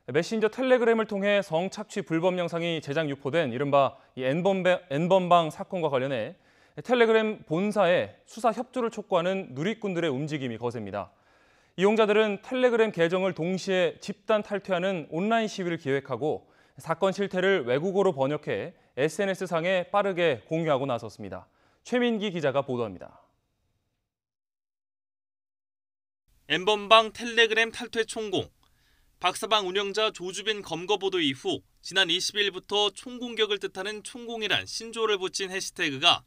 메신저 텔레그램을 통해 성착취 불법 영상이 제작 유포된 이른바 N번방 사건과 관련해 텔레그램 본사에 수사 협조를 촉구하는 누리꾼들의 움직임이 거셉니다. 이용자들은 텔레그램 계정을 동시에 집단 탈퇴하는 온라인 시위를 기획하고 사건 실태를 외국어로 번역해 SNS상에 빠르게 공유하고 나섰습니다. 최민기 기자가 보도합니다. N번방 텔레그램 탈퇴 총공. 박사방 운영자 조주빈 검거 보도 이후 지난 20일부터 총공격을 뜻하는 총공이란 신조어를 붙인 해시태그가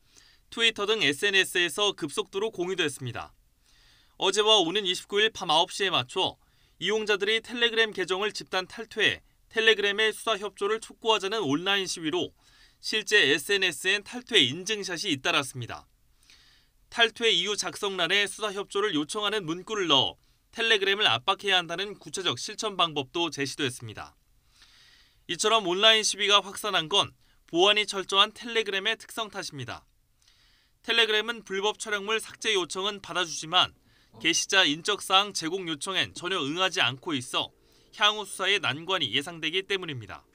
트위터 등 SNS에서 급속도로 공유됐습니다. 어제와 오는 29일 밤 9시에 맞춰 이용자들이 텔레그램 계정을 집단 탈퇴해 텔레그램의 수사 협조를 촉구하자는 온라인 시위로 실제 SNS엔 탈퇴 인증샷이 잇따랐습니다. 탈퇴 이유 작성란에 수사 협조를 요청하는 문구를 넣어 텔레그램을 압박해야 한다는 구체적 실천 방법도 제시됐습니다. 이처럼 온라인 시위가 확산한 건 보안이 철저한 텔레그램의 특성 탓입니다. 텔레그램은 불법 촬영물 삭제 요청은 받아주지만 게시자 인적사항 제공 요청엔 전혀 응하지 않고 있어 향후 수사에 난관이 예상되기 때문입니다.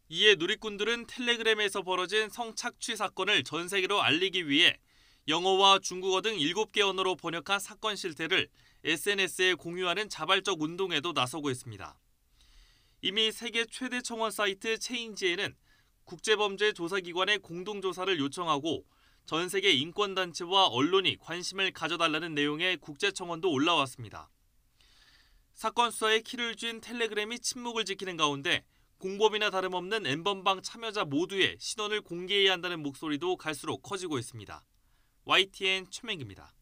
이에 누리꾼들은 텔레그램에서 벌어진 성착취 사건을 전 세계로 알리기 위해 영어와 중국어 등 7개 언어로 번역한 사건 실태를 SNS에 공유하는 자발적 운동에도 나서고 있습니다. 이미 세계 최대 청원 사이트 체인지에는 국제범죄조사기관의 공동조사를 요청하고 전 세계 인권단체와 언론이 관심을 가져달라는 내용의 국제청원도 올라왔습니다. 사건 수사에 키를 쥔 텔레그램이 침묵을 지키는 가운데 공범이나 다름없는 N번방 참여자 모두의 신원을 공개해야 한다는 목소리도 갈수록 커지고 있습니다. YTN 최민기입니다.